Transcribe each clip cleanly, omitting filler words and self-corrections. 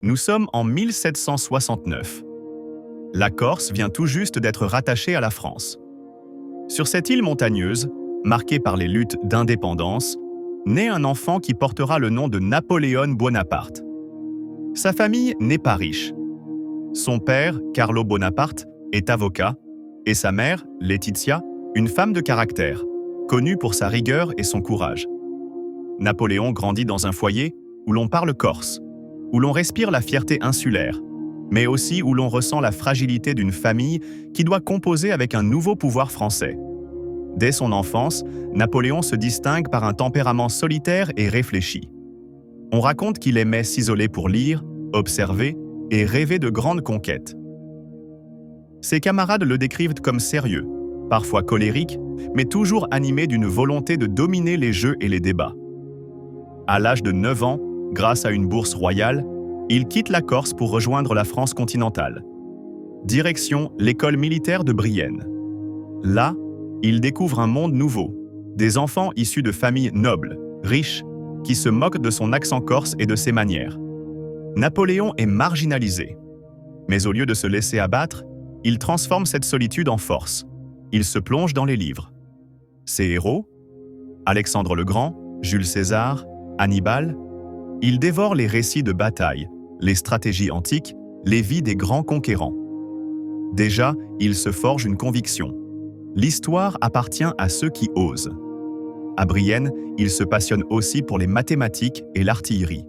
Nous sommes en 1769. La Corse vient tout juste d'être rattachée à la France. Sur cette île montagneuse, marquée par les luttes d'indépendance, naît un enfant qui portera le nom de Napoléon Bonaparte. Sa famille n'est pas riche. Son père, Carlo Bonaparte, est avocat, et sa mère, Laetitia, une femme de caractère, connue pour sa rigueur et son courage. Napoléon grandit dans un foyer où l'on parle corse, où l'on respire la fierté insulaire, mais aussi où l'on ressent la fragilité d'une famille qui doit composer avec un nouveau pouvoir français. Dès son enfance, Napoléon se distingue par un tempérament solitaire et réfléchi. On raconte qu'il aimait s'isoler pour lire, observer et rêver de grandes conquêtes. Ses camarades le décrivent comme sérieux, parfois colérique, mais toujours animé d'une volonté de dominer les jeux et les débats. À l'âge de 9 ans, grâce à une bourse royale, il quitte la Corse pour rejoindre la France continentale. Direction l'école militaire de Brienne. Là, il découvre un monde nouveau, des enfants issus de familles nobles, riches, qui se moquent de son accent corse et de ses manières. Napoléon est marginalisé. Mais au lieu de se laisser abattre, il transforme cette solitude en force. Il se plonge dans les livres. Ses héros, Alexandre le Grand, Jules César, Hannibal, il dévore les récits de bataille, les stratégies antiques, les vies des grands conquérants. Déjà, il se forge une conviction. L'histoire appartient à ceux qui osent. À Brienne, il se passionne aussi pour les mathématiques et l'artillerie.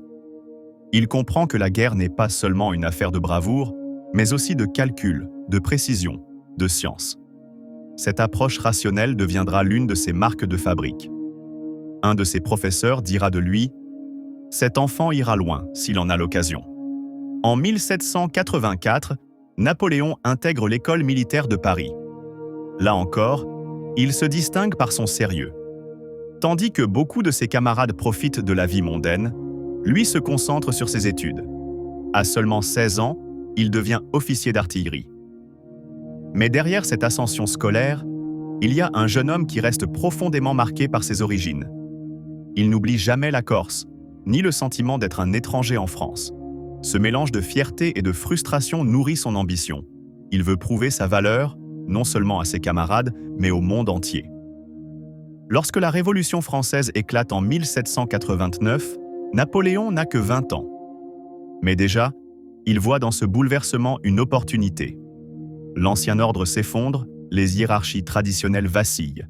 Il comprend que la guerre n'est pas seulement une affaire de bravoure, mais aussi de calcul, de précision, de science. Cette approche rationnelle deviendra l'une de ses marques de fabrique. Un de ses professeurs dira de lui « Cet enfant ira loin s'il en a l'occasion ». En 1784, Napoléon intègre l'école militaire de Paris. Là encore, il se distingue par son sérieux. Tandis que beaucoup de ses camarades profitent de la vie mondaine, lui se concentre sur ses études. À seulement 16 ans, il devient officier d'artillerie. Mais derrière cette ascension scolaire, il y a un jeune homme qui reste profondément marqué par ses origines. Il n'oublie jamais la Corse, ni le sentiment d'être un étranger en France. Ce mélange de fierté et de frustration nourrit son ambition. Il veut prouver sa valeur, non seulement à ses camarades, mais au monde entier. Lorsque la Révolution française éclate en 1789, Napoléon n'a que 20 ans. Mais déjà, il voit dans ce bouleversement une opportunité. L'ancien ordre s'effondre, les hiérarchies traditionnelles vacillent.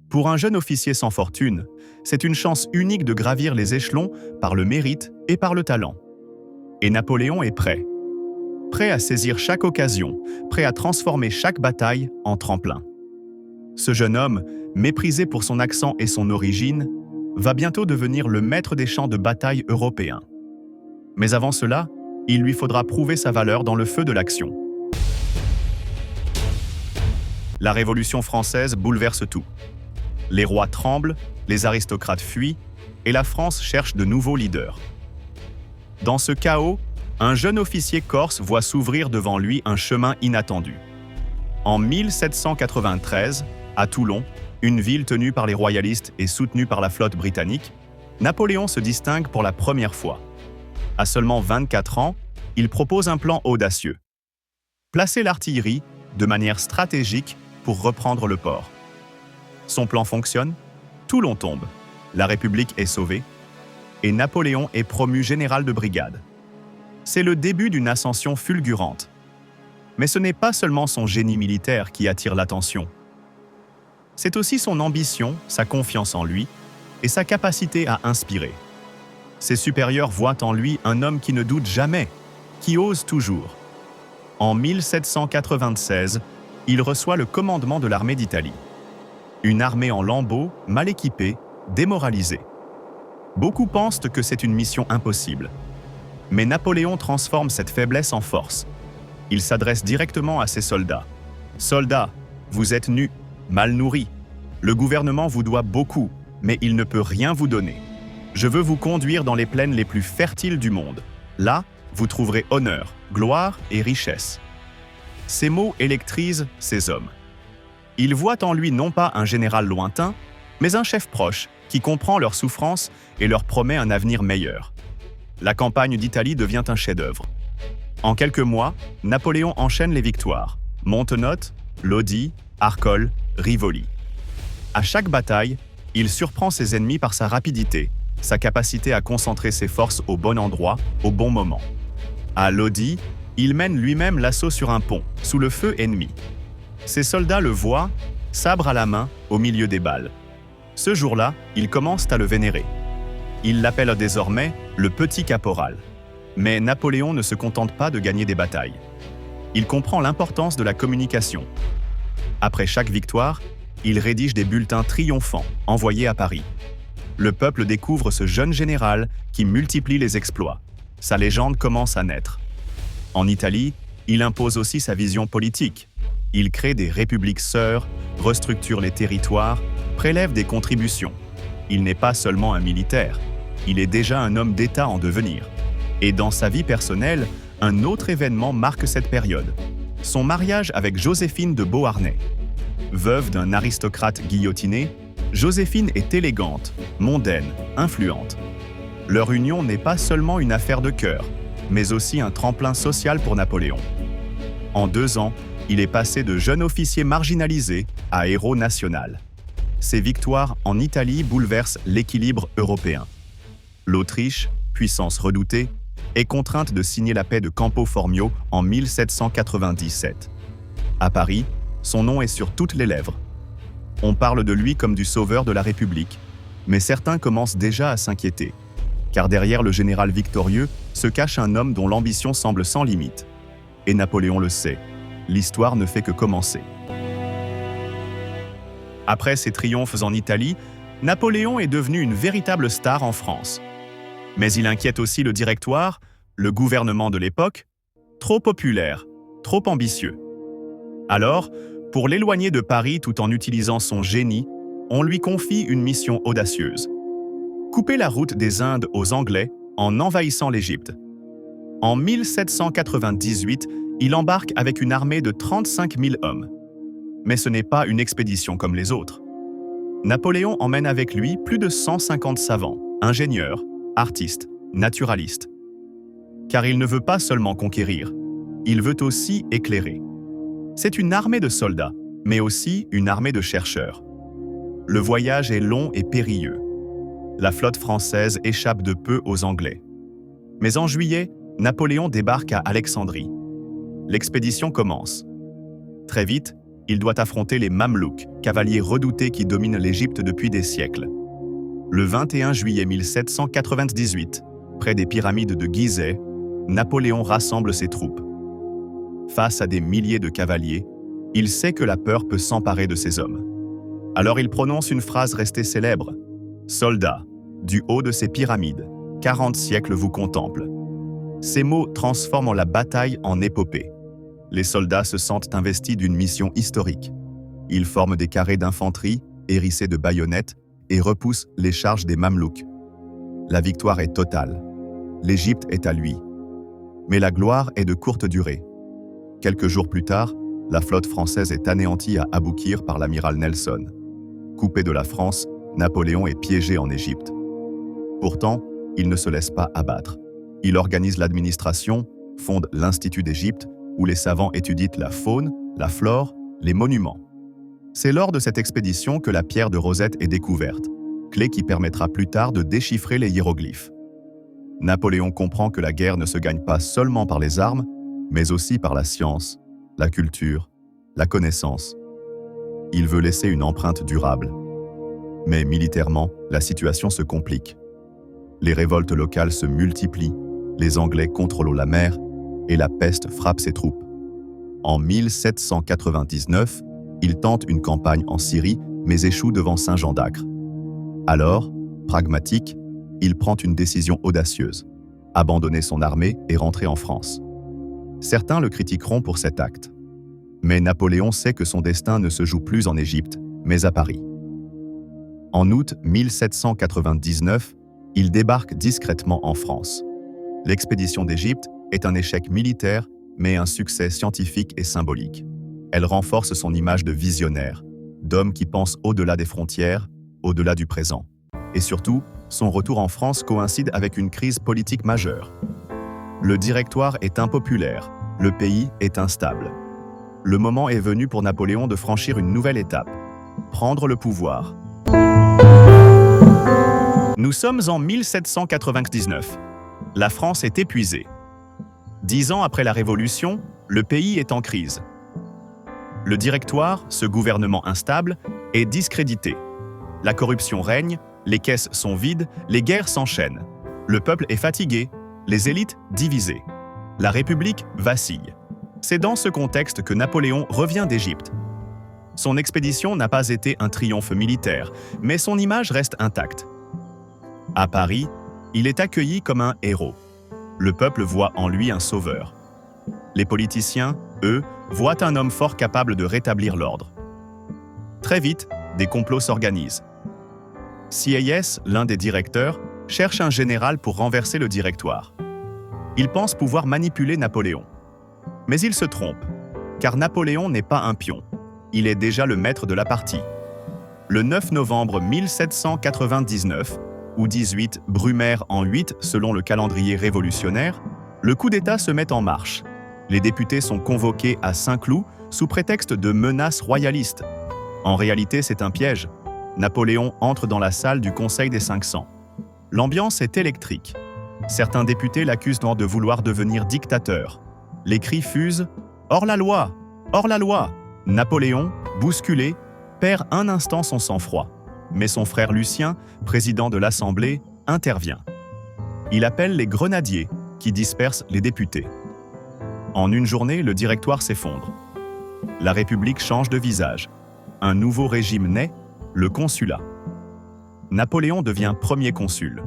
Pour un jeune officier sans fortune, c'est une chance unique de gravir les échelons par le mérite et par le talent. Et Napoléon est prêt. Prêt à saisir chaque occasion, prêt à transformer chaque bataille en tremplin. Ce jeune homme, méprisé pour son accent et son origine, va bientôt devenir le maître des champs de bataille européens. Mais avant cela, il lui faudra prouver sa valeur dans le feu de l'action. La Révolution française bouleverse tout. Les rois tremblent, les aristocrates fuient, et la France cherche de nouveaux leaders. Dans ce chaos, un jeune officier corse voit s'ouvrir devant lui un chemin inattendu. En 1793, à Toulon, une ville tenue par les royalistes et soutenue par la flotte britannique, Napoléon se distingue pour la première fois. À seulement 24 ans, il propose un plan audacieux. Placer l'artillerie de manière stratégique pour reprendre le port. Son plan fonctionne, Toulon tombe, la République est sauvée, et Napoléon est promu général de brigade. C'est le début d'une ascension fulgurante. Mais ce n'est pas seulement son génie militaire qui attire l'attention. C'est aussi son ambition, sa confiance en lui et sa capacité à inspirer. Ses supérieurs voient en lui un homme qui ne doute jamais, qui ose toujours. En 1796, il reçoit le commandement de l'armée d'Italie. Une armée en lambeaux, mal équipée, démoralisée. Beaucoup pensent que c'est une mission impossible. Mais Napoléon transforme cette faiblesse en force. Il s'adresse directement à ses soldats. « Soldats, vous êtes nus, mal nourris. Le gouvernement vous doit beaucoup, mais il ne peut rien vous donner. Je veux vous conduire dans les plaines les plus fertiles du monde. Là, vous trouverez honneur, gloire et richesse. » Ces mots électrisent ces hommes. Ils voient en lui non pas un général lointain, mais un chef proche qui comprend leurs souffrances et leur promet un avenir meilleur. La campagne d'Italie devient un chef-d'œuvre. En quelques mois, Napoléon enchaîne les victoires. Montenotte, Lodi, Arcole, Rivoli. À chaque bataille, il surprend ses ennemis par sa rapidité, sa capacité à concentrer ses forces au bon endroit, au bon moment. À Lodi, il mène lui-même l'assaut sur un pont, sous le feu ennemi. Ses soldats le voient, sabre à la main, au milieu des balles. Ce jour-là, ils commencent à le vénérer. Ils l'appellent désormais le petit caporal. Mais Napoléon ne se contente pas de gagner des batailles. Il comprend l'importance de la communication. Après chaque victoire, il rédige des bulletins triomphants envoyés à Paris. Le peuple découvre ce jeune général qui multiplie les exploits. Sa légende commence à naître. En Italie, il impose aussi sa vision politique. Il crée des républiques sœurs, restructure les territoires, prélève des contributions. Il n'est pas seulement un militaire, il est déjà un homme d'État en devenir. Et dans sa vie personnelle, un autre événement marque cette période. Son mariage avec Joséphine de Beauharnais. Veuve d'un aristocrate guillotiné, Joséphine est élégante, mondaine, influente. Leur union n'est pas seulement une affaire de cœur, mais aussi un tremplin social pour Napoléon. En 2 ans, il est passé de jeune officier marginalisé à héros national. Ses victoires en Italie bouleversent l'équilibre européen. L'Autriche, puissance redoutée, est contrainte de signer la paix de Campo Formio en 1797. À Paris, son nom est sur toutes les lèvres. On parle de lui comme du sauveur de la République, mais certains commencent déjà à s'inquiéter, car derrière le général victorieux se cache un homme dont l'ambition semble sans limite. Et Napoléon le sait, l'histoire ne fait que commencer. Après ses triomphes en Italie, Napoléon est devenu une véritable star en France. Mais il inquiète aussi le Directoire, le gouvernement de l'époque, trop populaire, trop ambitieux. Alors, pour l'éloigner de Paris tout en utilisant son génie, on lui confie une mission audacieuse. Couper la route des Indes aux Anglais en envahissant l'Égypte. En 1798, il embarque avec une armée de 35 000 hommes. Mais ce n'est pas une expédition comme les autres. Napoléon emmène avec lui plus de 150 savants, ingénieurs, artistes, naturalistes. Car il ne veut pas seulement conquérir, il veut aussi éclairer. C'est une armée de soldats, mais aussi une armée de chercheurs. Le voyage est long et périlleux. La flotte française échappe de peu aux Anglais. Mais en juillet, Napoléon débarque à Alexandrie. L'expédition commence. Très vite, il doit affronter les Mamelouks, cavaliers redoutés qui dominent l'Égypte depuis des siècles. Le 21 juillet 1798, près des pyramides de Gizeh, Napoléon rassemble ses troupes. Face à des milliers de cavaliers, il sait que la peur peut s'emparer de ces hommes. Alors il prononce une phrase restée célèbre. « Soldats, du haut de ces pyramides, 40 siècles vous contemplent. » Ces mots transforment la bataille en épopée. Les soldats se sentent investis d'une mission historique. Ils forment des carrés d'infanterie, hérissés de baïonnettes, et repoussent les charges des Mamelouks. La victoire est totale. L'Égypte est à lui. Mais la gloire est de courte durée. Quelques jours plus tard, la flotte française est anéantie à Aboukir par l'amiral Nelson. Coupé de la France, Napoléon est piégé en Égypte. Pourtant, il ne se laisse pas abattre. Il organise l'administration, fonde l'Institut d'Égypte, où les savants étudient la faune, la flore, les monuments. C'est lors de cette expédition que la pierre de Rosette est découverte, clé qui permettra plus tard de déchiffrer les hiéroglyphes. Napoléon comprend que la guerre ne se gagne pas seulement par les armes, mais aussi par la science, la culture, la connaissance. Il veut laisser une empreinte durable. Mais militairement, la situation se complique. Les révoltes locales se multiplient, les Anglais contrôlent la mer et la peste frappe ses troupes. En 1799, il tente une campagne en Syrie, mais échoue devant Saint-Jean d'Acre. Alors, pragmatique, il prend une décision audacieuse, abandonner son armée et rentrer en France. Certains le critiqueront pour cet acte. Mais Napoléon sait que son destin ne se joue plus en Égypte, mais à Paris. En août 1799, il débarque discrètement en France. L'expédition d'Égypte est un échec militaire, mais un succès scientifique et symbolique. Elle renforce son image de visionnaire, d'homme qui pense au-delà des frontières, au-delà du présent. Et surtout, son retour en France coïncide avec une crise politique majeure. Le Directoire est impopulaire, le pays est instable. Le moment est venu pour Napoléon de franchir une nouvelle étape, prendre le pouvoir. Nous sommes en 1799. La France est épuisée. 10 ans après la Révolution, le pays est en crise. Le Directoire, ce gouvernement instable, est discrédité. La corruption règne, les caisses sont vides, les guerres s'enchaînent. Le peuple est fatigué, les élites divisées. La République vacille. C'est dans ce contexte que Napoléon revient d'Égypte. Son expédition n'a pas été un triomphe militaire, mais son image reste intacte. À Paris, il est accueilli comme un héros. Le peuple voit en lui un sauveur. Les politiciens, eux, voient un homme fort capable de rétablir l'ordre. Très vite, des complots s'organisent. Sieyès, l'un des directeurs, cherche un général pour renverser le Directoire. Il pense pouvoir manipuler Napoléon. Mais il se trompe, car Napoléon n'est pas un pion. Il est déjà le maître de la partie. Le 9 novembre 1799, ou 18 Brumaire en 8 selon le calendrier révolutionnaire, le coup d'État se met en marche. Les députés sont convoqués à Saint-Cloud sous prétexte de menaces royalistes. En réalité, c'est un piège. Napoléon entre dans la salle du Conseil des 500. L'ambiance est électrique. Certains députés l'accusent de vouloir devenir dictateur. Les cris fusent « Hors la loi! Hors la loi !» Napoléon, bousculé, perd un instant son sang-froid. Mais son frère Lucien, président de l'Assemblée, intervient. Il appelle les grenadiers, qui dispersent les députés. En une journée, le Directoire s'effondre. La République change de visage. Un nouveau régime naît, le consulat. Napoléon devient premier consul.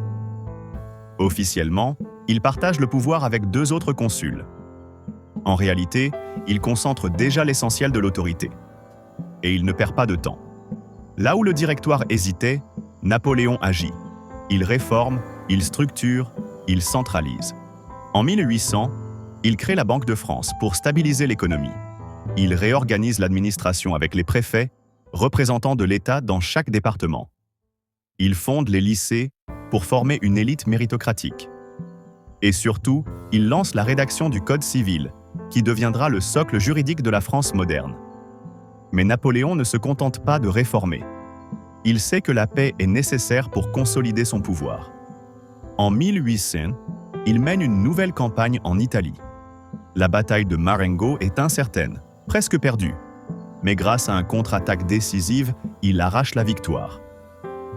Officiellement, il partage le pouvoir avec 2 autres consuls. En réalité, il concentre déjà l'essentiel de l'autorité. Et il ne perd pas de temps. Là où le Directoire hésitait, Napoléon agit. Il réforme, il structure, il centralise. En 1800, il crée la Banque de France pour stabiliser l'économie. Il réorganise l'administration avec les préfets, représentants de l'État dans chaque département. Il fonde les lycées pour former une élite méritocratique. Et surtout, il lance la rédaction du Code civil, qui deviendra le socle juridique de la France moderne. Mais Napoléon ne se contente pas de réformer. Il sait que la paix est nécessaire pour consolider son pouvoir. En 1800, il mène une nouvelle campagne en Italie. La bataille de Marengo est incertaine, presque perdue. Mais grâce à un contre-attaque décisive, il arrache la victoire.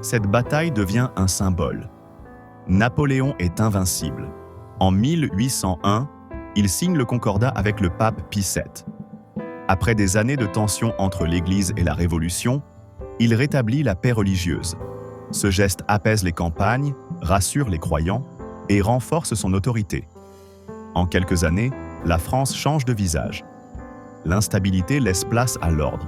Cette bataille devient un symbole. Napoléon est invincible. En 1801, il signe le concordat avec le pape Pie VII. Après des années de tensions entre l'Église et la Révolution, il rétablit la paix religieuse. Ce geste apaise les campagnes, rassure les croyants et renforce son autorité. En quelques années, la France change de visage. L'instabilité laisse place à l'ordre.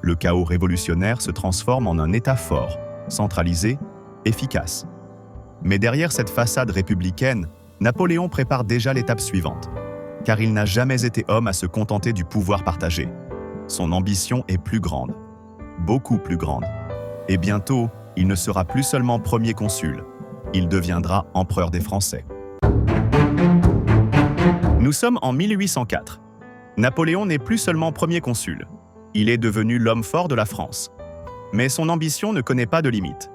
Le chaos révolutionnaire se transforme en un État fort, centralisé, efficace. Mais derrière cette façade républicaine, Napoléon prépare déjà l'étape suivante. Car il n'a jamais été homme à se contenter du pouvoir partagé. Son ambition est plus grande, beaucoup plus grande. Et bientôt, il ne sera plus seulement premier consul, il deviendra empereur des Français. Nous sommes en 1804. Napoléon n'est plus seulement premier consul, il est devenu l'homme fort de la France. Mais son ambition ne connaît pas de limite.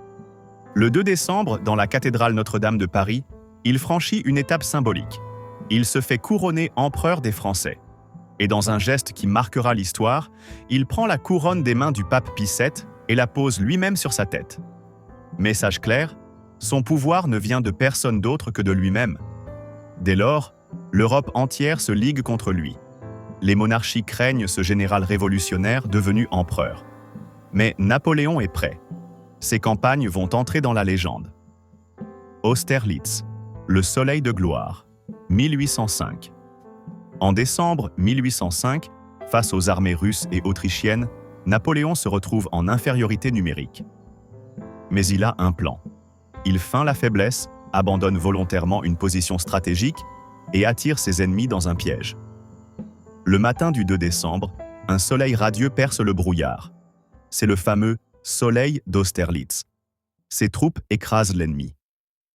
Le 2 décembre, dans la cathédrale Notre-Dame de Paris, il franchit une étape symbolique. Il se fait couronner empereur des Français. Et dans un geste qui marquera l'histoire, il prend la couronne des mains du pape Pie VII et la pose lui-même sur sa tête. Message clair, son pouvoir ne vient de personne d'autre que de lui-même. Dès lors, l'Europe entière se ligue contre lui. Les monarchies craignent ce général révolutionnaire devenu empereur. Mais Napoléon est prêt. Ses campagnes vont entrer dans la légende. Austerlitz, le soleil de gloire, 1805. En décembre 1805, face aux armées russes et autrichiennes, Napoléon se retrouve en infériorité numérique. Mais il a un plan. Il feint la faiblesse, abandonne volontairement une position stratégique et attire ses ennemis dans un piège. Le matin du 2 décembre, un soleil radieux perce le brouillard. C'est le fameux soleil d'Austerlitz. Ses troupes écrasent l'ennemi.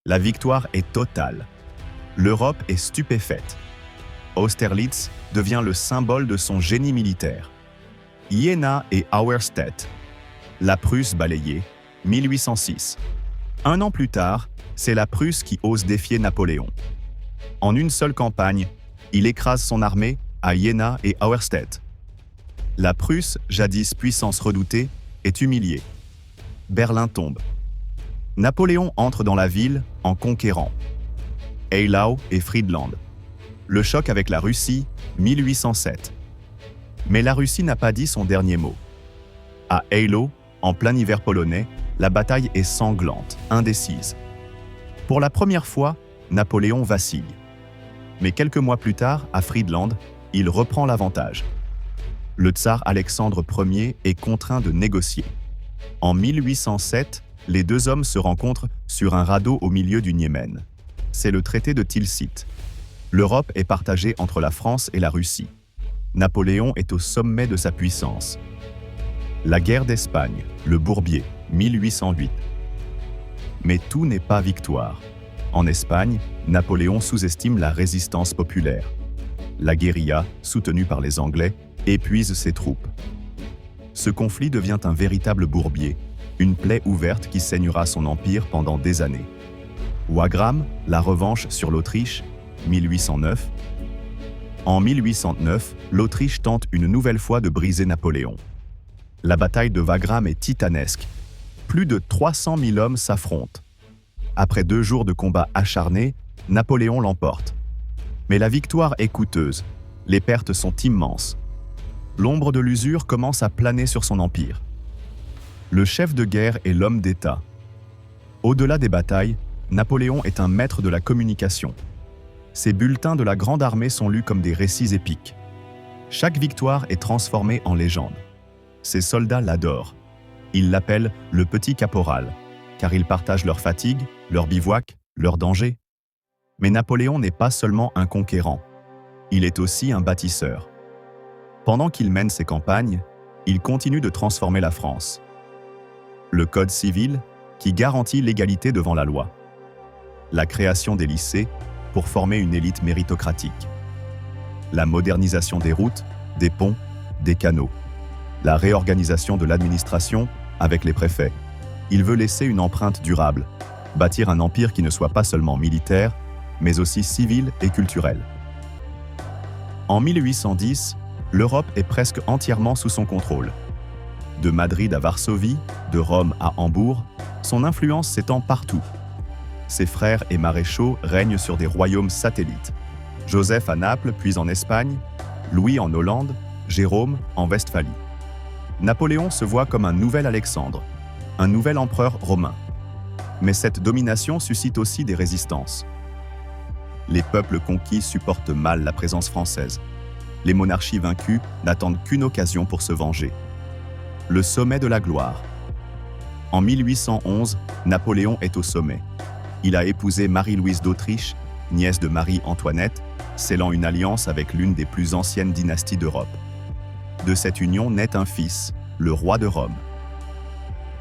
La victoire est totale. L'Europe est stupéfaite. Austerlitz devient le symbole de son génie militaire. Iéna et Auerstedt. La Prusse balayée, 1806. Un an plus tard, c'est la Prusse qui ose défier Napoléon. En une seule campagne, il écrase son armée à Iéna et Auerstedt. La Prusse, jadis puissance redoutée, est humiliée. Berlin tombe. Napoléon entre dans la ville en conquérant Eylau et Friedland. Le choc avec la Russie, 1807. Mais la Russie n'a pas dit son dernier mot. À Eylau, en plein hiver polonais, la bataille est sanglante, indécise. Pour la première fois, Napoléon vacille. Mais quelques mois plus tard, à Friedland, il reprend l'avantage. Le tsar Alexandre Ier est contraint de négocier. En 1807, les deux hommes se rencontrent sur un radeau au milieu du Niémen. C'est le traité de Tilsit. L'Europe est partagée entre la France et la Russie. Napoléon est au sommet de sa puissance. La guerre d'Espagne, le Bourbier, 1808. Mais tout n'est pas victoire. En Espagne, Napoléon sous-estime la résistance populaire. La guérilla, soutenue par les Anglais, épuise ses troupes. Ce conflit devient un véritable bourbier, une plaie ouverte qui saignera son empire pendant des années. Wagram, la revanche sur l'Autriche, 1809. En 1809, l'Autriche tente une nouvelle fois de briser Napoléon. La bataille de Wagram est titanesque. Plus de 300 000 hommes s'affrontent. Après 2 jours de combats acharnés, Napoléon l'emporte. Mais la victoire est coûteuse. Les pertes sont immenses. L'ombre de l'usure commence à planer sur son empire. Le chef de guerre est l'homme d'État. Au-delà des batailles, Napoléon est un maître de la communication. Ses bulletins de la Grande Armée sont lus comme des récits épiques. Chaque victoire est transformée en légende. Ses soldats l'adorent. Ils l'appellent le petit caporal, car ils partagent leur fatigue, leur bivouac, leurs dangers. Mais Napoléon n'est pas seulement un conquérant. Il est aussi un bâtisseur. Pendant qu'il mène ses campagnes, il continue de transformer la France. Le Code civil, qui garantit l'égalité devant la loi. La création des lycées, pour former une élite méritocratique. La modernisation des routes, des ponts, des canaux. La réorganisation de l'administration avec les préfets. Il veut laisser une empreinte durable, bâtir un empire qui ne soit pas seulement militaire, mais aussi civil et culturel. En 1810, l'Europe est presque entièrement sous son contrôle. De Madrid à Varsovie, de Rome à Hambourg, son influence s'étend partout. Ses frères et maréchaux règnent sur des royaumes satellites. Joseph à Naples, puis en Espagne, Louis en Hollande, Jérôme en Westphalie. Napoléon se voit comme un nouvel Alexandre, un nouvel empereur romain. Mais cette domination suscite aussi des résistances. Les peuples conquis supportent mal la présence française. Les monarchies vaincues n'attendent qu'une occasion pour se venger. Le sommet de la gloire. En 1811, Napoléon est au sommet. Il a épousé Marie-Louise d'Autriche, nièce de Marie-Antoinette, scellant une alliance avec l'une des plus anciennes dynasties d'Europe. De cette union naît un fils, le roi de Rome.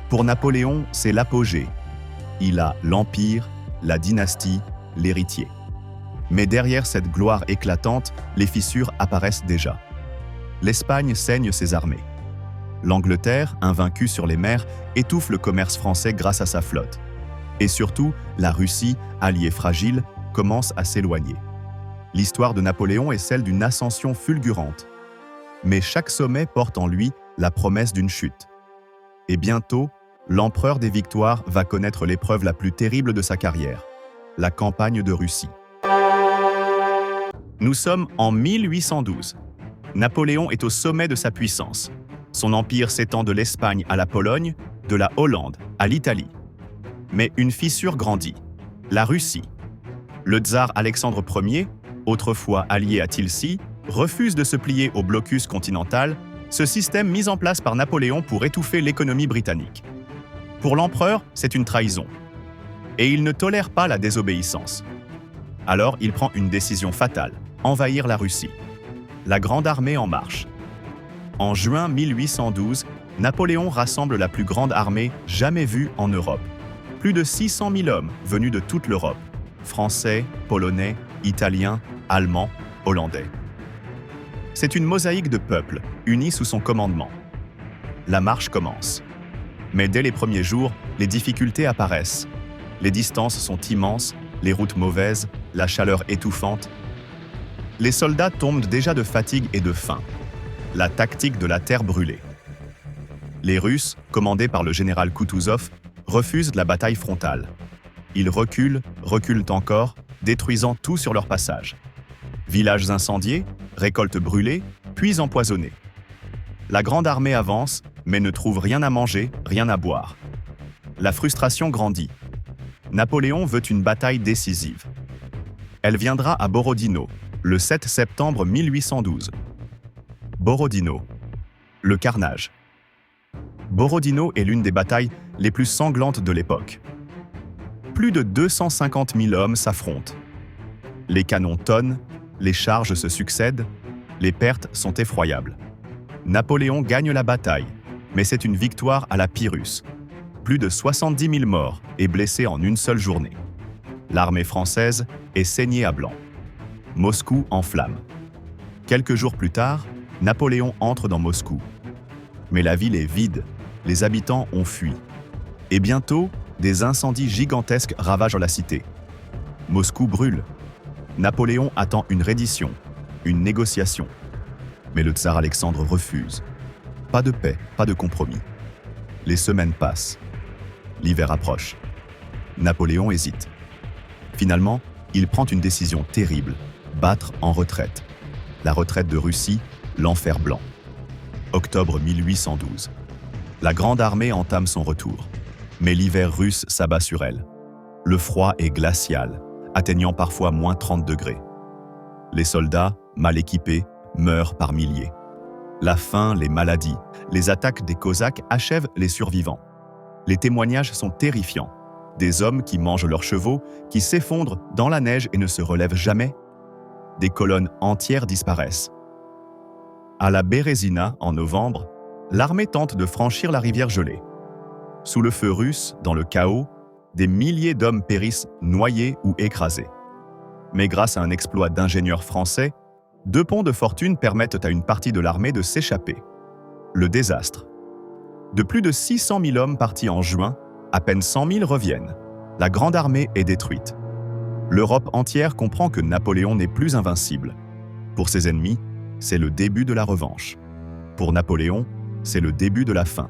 Pour Napoléon, c'est l'apogée. Il a l'empire, la dynastie, l'héritier. Mais derrière cette gloire éclatante, les fissures apparaissent déjà. L'Espagne saigne ses armées. L'Angleterre, invaincue sur les mers, étouffe le commerce français grâce à sa flotte. Et surtout, la Russie, alliée fragile, commence à s'éloigner. L'histoire de Napoléon est celle d'une ascension fulgurante. Mais chaque sommet porte en lui la promesse d'une chute. Et bientôt, l'empereur des victoires va connaître l'épreuve la plus terrible de sa carrière, la campagne de Russie. Nous sommes en 1812. Napoléon est au sommet de sa puissance. Son empire s'étend de l'Espagne à la Pologne, de la Hollande à l'Italie. Mais une fissure grandit, la Russie. Le tsar Alexandre Ier, autrefois allié à Tilsit, refuse de se plier au blocus continental, ce système mis en place par Napoléon pour étouffer l'économie britannique. Pour l'empereur, c'est une trahison. Et il ne tolère pas la désobéissance. Alors il prend une décision fatale, envahir la Russie. La Grande Armée en marche. En juin 1812, Napoléon rassemble la plus grande armée jamais vue en Europe. Plus de 600 000 hommes venus de toute l'Europe, français, polonais, italiens, allemands, hollandais. C'est une mosaïque de peuples unis sous son commandement. La marche commence. Mais dès les premiers jours, les difficultés apparaissent. Les distances sont immenses, les routes mauvaises, la chaleur étouffante. Les soldats tombent déjà de fatigue et de faim. La tactique de la terre brûlée. Les Russes, commandés par le général Koutouzov, refusent la bataille frontale. Ils reculent encore, détruisant tout sur leur passage. Villages incendiés, récoltes brûlées, puis empoisonnées. La grande armée avance, mais ne trouve rien à manger, rien à boire. La frustration grandit. Napoléon veut une bataille décisive. Elle viendra à Borodino, le 7 septembre 1812. Borodino. Le carnage. Borodino est l'une des batailles les plus sanglantes de l'époque. Plus de 250 000 hommes s'affrontent. Les canons tonnent, les charges se succèdent, les pertes sont effroyables. Napoléon gagne la bataille, mais c'est une victoire à la Pyrrhus. Plus de 70 000 morts et blessés en une seule journée. L'armée française est saignée à blanc. Moscou en flammes. Quelques jours plus tard, Napoléon entre dans Moscou. Mais la ville est vide, les habitants ont fui. Et bientôt, des incendies gigantesques ravagent la cité. Moscou brûle. Napoléon attend une reddition, une négociation. Mais le tsar Alexandre refuse. Pas de paix, pas de compromis. Les semaines passent. L'hiver approche. Napoléon hésite. Finalement, il prend une décision terrible, battre en retraite. La retraite de Russie, l'enfer blanc. Octobre 1812. La grande armée entame son retour. Mais l'hiver russe s'abat sur elle. Le froid est glacial, atteignant parfois moins 30 degrés. Les soldats, mal équipés, meurent par milliers. La faim, les maladies, les attaques des Cosaques achèvent les survivants. Les témoignages sont terrifiants. Des hommes qui mangent leurs chevaux, qui s'effondrent dans la neige et ne se relèvent jamais. Des colonnes entières disparaissent. À la Bérésina, en novembre, l'armée tente de franchir la rivière gelée. Sous le feu russe, dans le chaos, des milliers d'hommes périssent noyés ou écrasés. Mais grâce à un exploit d'ingénieurs français, 2 ponts de fortune permettent à une partie de l'armée de s'échapper. Le désastre. De plus de 600 000 hommes partis en juin, à peine 100 000 reviennent. La grande armée est détruite. L'Europe entière comprend que Napoléon n'est plus invincible. Pour ses ennemis, c'est le début de la revanche. Pour Napoléon, c'est le début de la fin.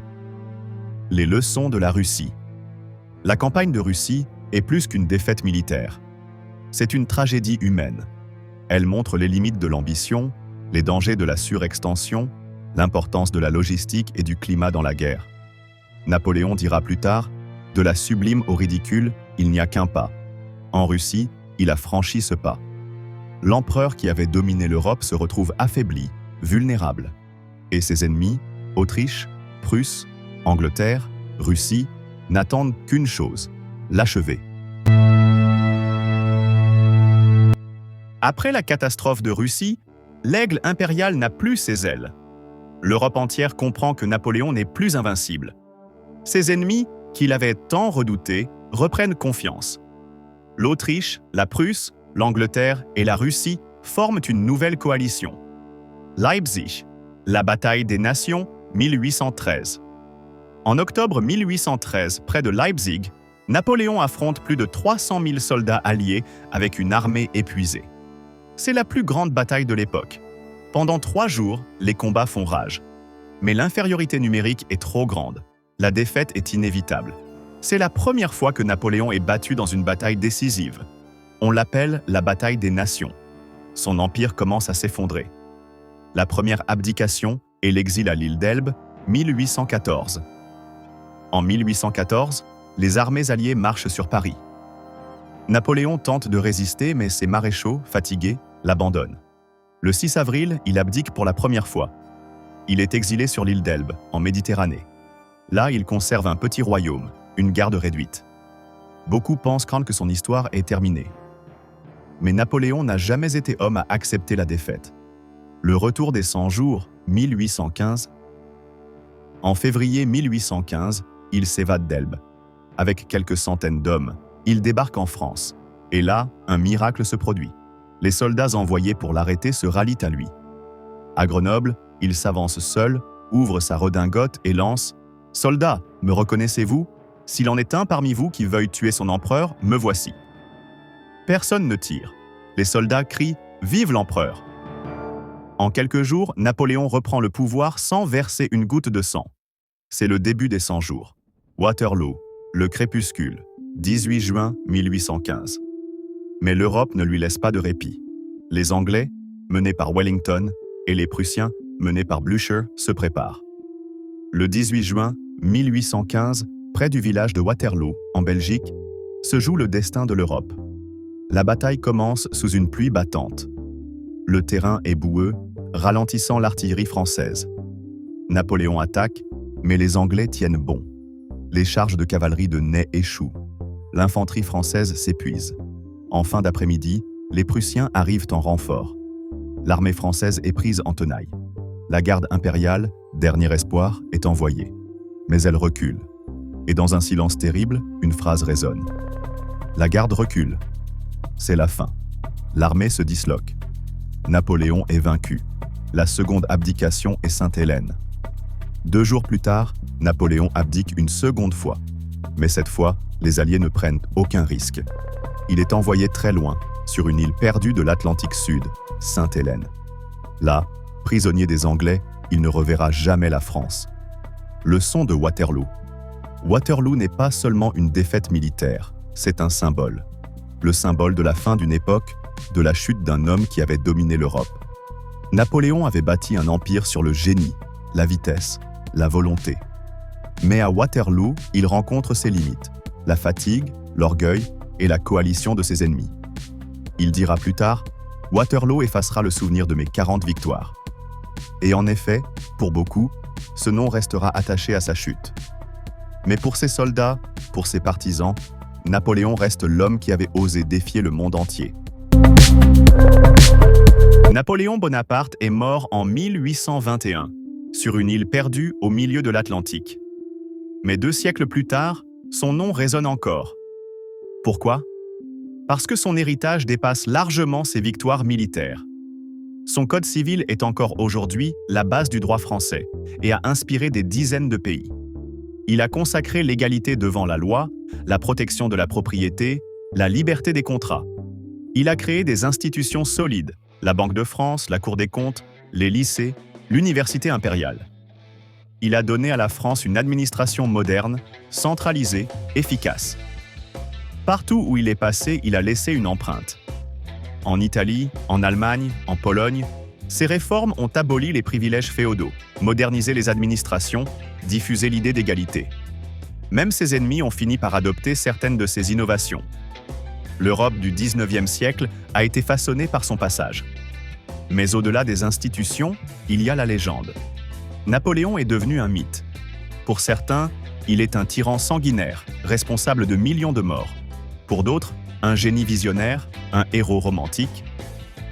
Les leçons de la Russie. La campagne de Russie est plus qu'une défaite militaire. C'est une tragédie humaine. Elle montre les limites de l'ambition, les dangers de la surextension, l'importance de la logistique et du climat dans la guerre. Napoléon dira plus tard, « De la sublime au ridicule, il n'y a qu'un pas. » En Russie, il a franchi ce pas. L'empereur qui avait dominé l'Europe se retrouve affaibli, vulnérable. Et ses ennemis, Autriche, Prusse, Angleterre, Russie, n'attendent qu'une chose, l'achever. Après la catastrophe de Russie, l'aigle impérial n'a plus ses ailes. L'Europe entière comprend que Napoléon n'est plus invincible. Ses ennemis, qu'il avait tant redoutés, reprennent confiance. L'Autriche, la Prusse, l'Angleterre et la Russie forment une nouvelle coalition. Leipzig, la bataille des nations, 1813. En octobre 1813, près de Leipzig, Napoléon affronte plus de 300 000 soldats alliés avec une armée épuisée. C'est la plus grande bataille de l'époque. Pendant 3 jours, les combats font rage. Mais l'infériorité numérique est trop grande. La défaite est inévitable. C'est la première fois que Napoléon est battu dans une bataille décisive. On l'appelle la bataille des nations. Son empire commence à s'effondrer. La première abdication est l'exil à l'île d'Elbe, 1814. En 1814, les armées alliées marchent sur Paris. Napoléon tente de résister, mais ses maréchaux, fatigués, l'abandonnent. Le 6 avril, il abdique pour la première fois. Il est exilé sur l'île d'Elbe, en Méditerranée. Là, il conserve un petit royaume, une garde réduite. Beaucoup pensent craindre que son histoire est terminée. Mais Napoléon n'a jamais été homme à accepter la défaite. Le retour des 100 jours, 1815. En février 1815, il s'évade d'Elbe. Avec quelques centaines d'hommes, il débarque en France. Et là, un miracle se produit. Les soldats envoyés pour l'arrêter se rallient à lui. À Grenoble, il s'avance seul, ouvre sa redingote et lance « Soldats, me reconnaissez-vous? S'il en est un parmi vous qui veuille tuer son empereur, me voici. » Personne ne tire. Les soldats crient « Vive l'empereur !» En quelques jours, Napoléon reprend le pouvoir sans verser une goutte de sang. C'est le début des 100 jours. Waterloo, le crépuscule, 18 juin 1815. Mais l'Europe ne lui laisse pas de répit. Les Anglais, menés par Wellington, et les Prussiens, menés par Blücher, se préparent. Le 18 juin 1815, près du village de Waterloo, en Belgique, se joue le destin de l'Europe. La bataille commence sous une pluie battante. Le terrain est boueux, ralentissant l'artillerie française. Napoléon attaque, mais les Anglais tiennent bon. Les charges de cavalerie de Ney échouent. L'infanterie française s'épuise. En fin d'après-midi, les Prussiens arrivent en renfort. L'armée française est prise en tenaille. La garde impériale, dernier espoir, est envoyée. Mais elle recule. Et dans un silence terrible, une phrase résonne. La garde recule. C'est la fin. L'armée se disloque. Napoléon est vaincu. La seconde abdication est Sainte-Hélène. 2 jours plus tard, Napoléon abdique une seconde fois. Mais cette fois, les Alliés ne prennent aucun risque. Il est envoyé très loin, sur une île perdue de l'Atlantique Sud, Sainte-Hélène. Là, prisonnier des Anglais, il ne reverra jamais la France. Leçon de Waterloo. Waterloo n'est pas seulement une défaite militaire, c'est un symbole. Le symbole de la fin d'une époque, de la chute d'un homme qui avait dominé l'Europe. Napoléon avait bâti un empire sur le génie, la vitesse, la volonté. Mais à Waterloo, il rencontre ses limites, la fatigue, l'orgueil et la coalition de ses ennemis. Il dira plus tard « Waterloo effacera le souvenir de mes 40 victoires ». Et en effet, pour beaucoup, ce nom restera attaché à sa chute. Mais pour ses soldats, pour ses partisans, Napoléon reste l'homme qui avait osé défier le monde entier. Napoléon Bonaparte est mort en 1821, sur une île perdue au milieu de l'Atlantique. Mais 2 siècles plus tard, son nom résonne encore. Pourquoi? Parce que son héritage dépasse largement ses victoires militaires. Son code civil est encore aujourd'hui la base du droit français et a inspiré des dizaines de pays. Il a consacré l'égalité devant la loi, la protection de la propriété, la liberté des contrats. Il a créé des institutions solides, la Banque de France, la Cour des comptes, les lycées, l'Université impériale. Il a donné à la France une administration moderne, centralisée, efficace. Partout où il est passé, il a laissé une empreinte. En Italie, en Allemagne, en Pologne, ces réformes ont aboli les privilèges féodaux, modernisé les administrations, diffusé l'idée d'égalité. Même ses ennemis ont fini par adopter certaines de ces innovations. L'Europe du XIXe siècle a été façonnée par son passage. Mais au-delà des institutions, il y a la légende. Napoléon est devenu un mythe. Pour certains, il est un tyran sanguinaire, responsable de millions de morts. Pour d'autres, un génie visionnaire, un héros romantique.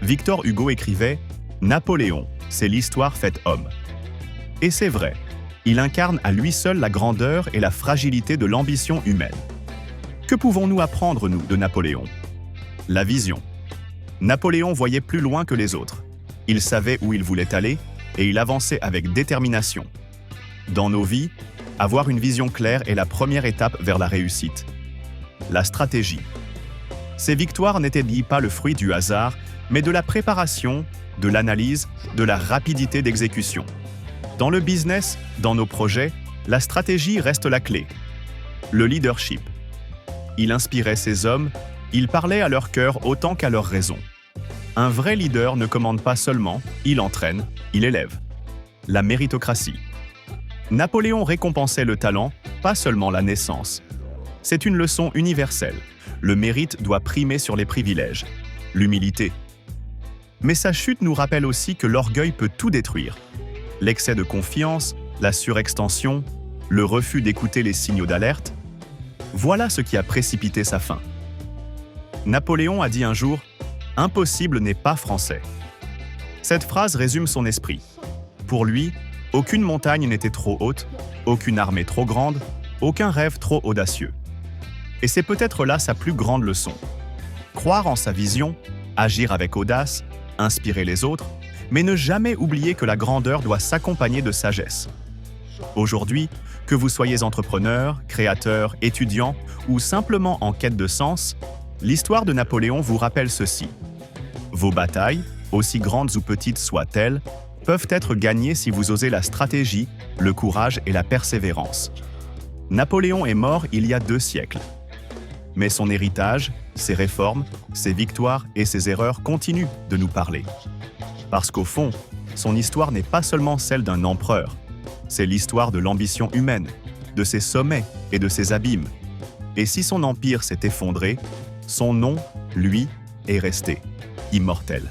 Victor Hugo écrivait « Napoléon, c'est l'histoire faite homme ». Et c'est vrai, il incarne à lui seul la grandeur et la fragilité de l'ambition humaine. Que pouvons-nous apprendre, nous, de Napoléon? La vision. Napoléon voyait plus loin que les autres. Il savait où il voulait aller et il avançait avec détermination. Dans nos vies, avoir une vision claire est la première étape vers la réussite. La stratégie. Ces victoires n'étaient pas le fruit du hasard, mais de la préparation, de l'analyse, de la rapidité d'exécution. Dans le business, dans nos projets, la stratégie reste la clé. Le leadership. Il inspirait ses hommes, il parlait à leur cœur autant qu'à leur raison. Un vrai leader ne commande pas seulement, il entraîne, il élève. La méritocratie. Napoléon récompensait le talent, pas seulement la naissance. C'est une leçon universelle. Le mérite doit primer sur les privilèges. L'humilité. Mais sa chute nous rappelle aussi que l'orgueil peut tout détruire. L'excès de confiance, la surextension, le refus d'écouter les signaux d'alerte. Voilà ce qui a précipité sa fin. Napoléon a dit un jour « Impossible n'est pas français ». Cette phrase résume son esprit. Pour lui, aucune montagne n'était trop haute, aucune armée trop grande, aucun rêve trop audacieux. Et c'est peut-être là sa plus grande leçon. Croire en sa vision, agir avec audace, inspirer les autres, mais ne jamais oublier que la grandeur doit s'accompagner de sagesse. Aujourd'hui, que vous soyez entrepreneur, créateur, étudiant ou simplement en quête de sens, l'histoire de Napoléon vous rappelle ceci. Vos batailles, aussi grandes ou petites soient-elles, peuvent être gagnées si vous osez la stratégie, le courage et la persévérance. Napoléon est mort il y a 2 siècles. Mais son héritage, ses réformes, ses victoires et ses erreurs continuent de nous parler. Parce qu'au fond, son histoire n'est pas seulement celle d'un empereur, c'est l'histoire de l'ambition humaine, de ses sommets et de ses abîmes. Et si son empire s'est effondré, son nom, lui, est resté immortel.